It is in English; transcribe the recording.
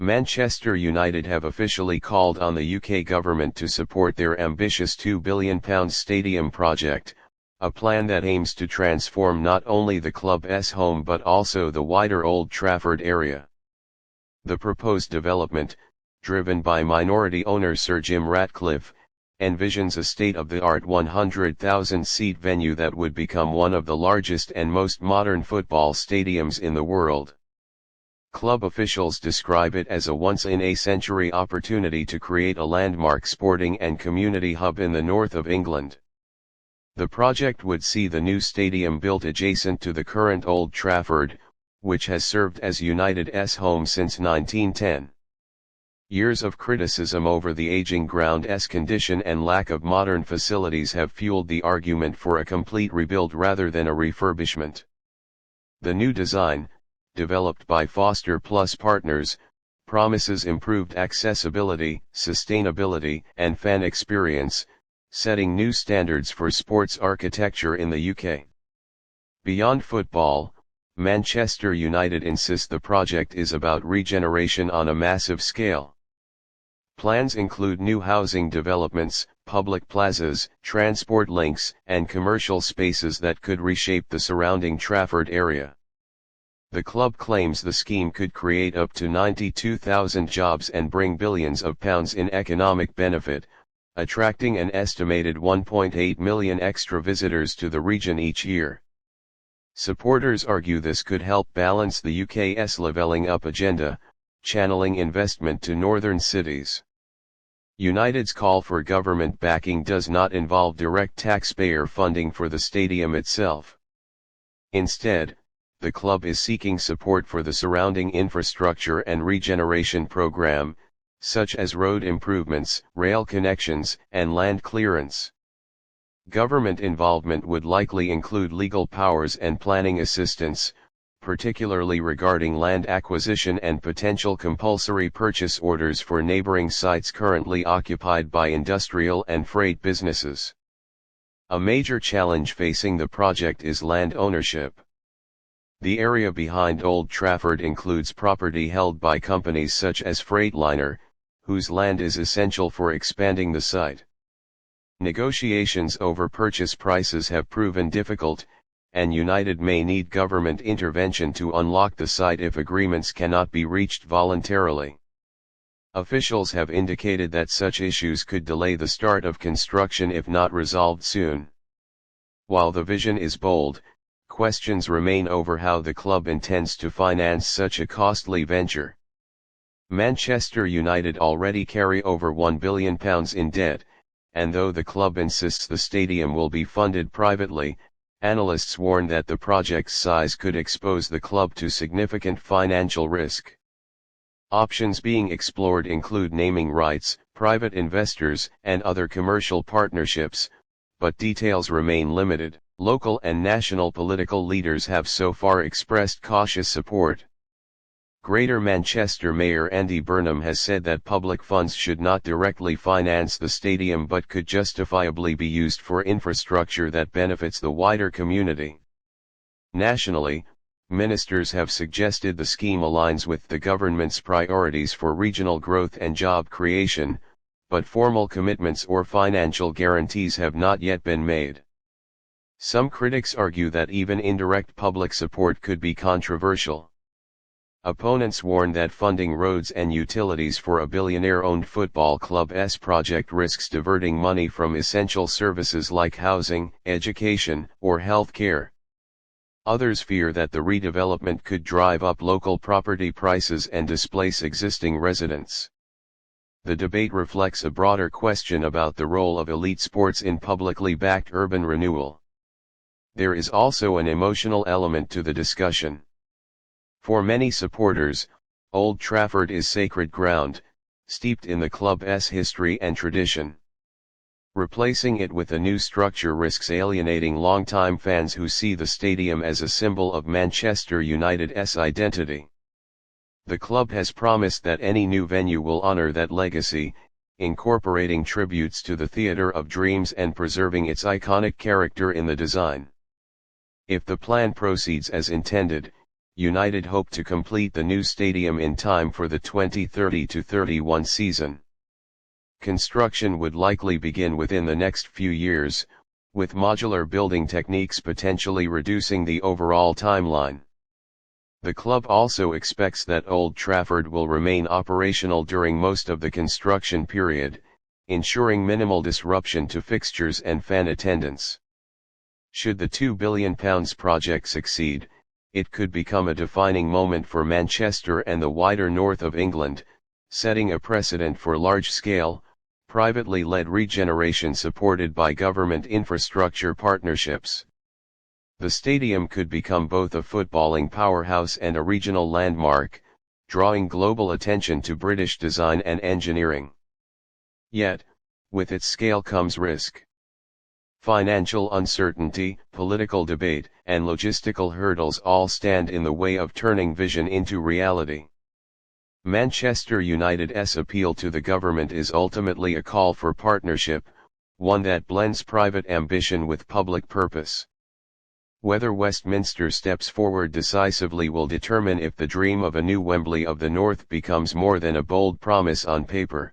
Manchester United have officially called on the UK government to support their ambitious £2 billion stadium project, a plan that aims to transform not only the club's home but also the wider Old Trafford area. The proposed development, driven by minority owner Sir Jim Ratcliffe, envisions a state-of-the-art 100,000-seat venue that would become one of the largest and most modern football stadiums in the world. Club officials describe it as a once-in-a-century opportunity to create a landmark sporting and community hub in the north of England. The project would see the new stadium built adjacent to the current Old Trafford, which has served as United's home since 1910. Years of criticism over the aging ground's condition and lack of modern facilities have fueled the argument for a complete rebuild rather than a refurbishment. The new design, developed by Foster Plus Partners, promises improved accessibility, sustainability, and fan experience, setting new standards for sports architecture in the UK. Beyond football, Manchester United insist the project is about regeneration on a massive scale. Plans include new housing developments, public plazas, transport links, and commercial spaces that could reshape the surrounding Trafford area. The club claims the scheme could create up to 92,000 jobs and bring billions of pounds in economic benefit, attracting an estimated 1.8 million extra visitors to the region each year. Supporters argue this could help balance the UK's levelling up agenda, channeling investment to northern cities. United's call for government backing does not involve direct taxpayer funding for the stadium itself. Instead, the club is seeking support for the surrounding infrastructure and regeneration program, such as road improvements, rail connections, and land clearance. Government involvement would likely include legal powers and planning assistance, particularly regarding land acquisition and potential compulsory purchase orders for neighboring sites currently occupied by industrial and freight businesses. A major challenge facing the project is land ownership. The area behind Old Trafford includes property held by companies such as Freightliner, whose land is essential for expanding the site. Negotiations over purchase prices have proven difficult, and United may need government intervention to unlock the site if agreements cannot be reached voluntarily. Officials have indicated that such issues could delay the start of construction if not resolved soon. While the vision is bold, questions remain over how the club intends to finance such a costly venture. Manchester United already carry over £1 billion in debt, and though the club insists the stadium will be funded privately, analysts warn that the project's size could expose the club to significant financial risk. Options being explored include naming rights, private investors, and other commercial partnerships, but details remain limited. Local and national political leaders have so far expressed cautious support. Greater Manchester Mayor Andy Burnham has said that public funds should not directly finance the stadium but could justifiably be used for infrastructure that benefits the wider community. Nationally, ministers have suggested the scheme aligns with the government's priorities for regional growth and job creation, but formal commitments or financial guarantees have not yet been made. Some critics argue that even indirect public support could be controversial. Opponents warn that funding roads and utilities for a billionaire-owned football club's project risks diverting money from essential services like housing, education, or health care. Others fear that the redevelopment could drive up local property prices and displace existing residents. The debate reflects a broader question about the role of elite sports in publicly backed urban renewal. There is also an emotional element to the discussion. For many supporters, Old Trafford is sacred ground, steeped in the club's history and tradition. Replacing it with a new structure risks alienating longtime fans who see the stadium as a symbol of Manchester United's identity. The club has promised that any new venue will honor that legacy, incorporating tributes to the Theatre of Dreams and preserving its iconic character in the design. If the plan proceeds as intended, United hope to complete the new stadium in time for the 2030-31 season. Construction would likely begin within the next few years, with modular building techniques potentially reducing the overall timeline. The club also expects that Old Trafford will remain operational during most of the construction period, ensuring minimal disruption to fixtures and fan attendance. Should the £2 billion project succeed, it could become a defining moment for Manchester and the wider north of England, setting a precedent for large-scale, privately led regeneration supported by government infrastructure partnerships. The stadium could become both a footballing powerhouse and a regional landmark, drawing global attention to British design and engineering. Yet, with its scale comes risk. Financial uncertainty, political debate, and logistical hurdles all stand in the way of turning vision into reality. Manchester United's appeal to the government is ultimately a call for partnership, one that blends private ambition with public purpose. Whether Westminster steps forward decisively will determine if the dream of a new Wembley of the North becomes more than a bold promise on paper,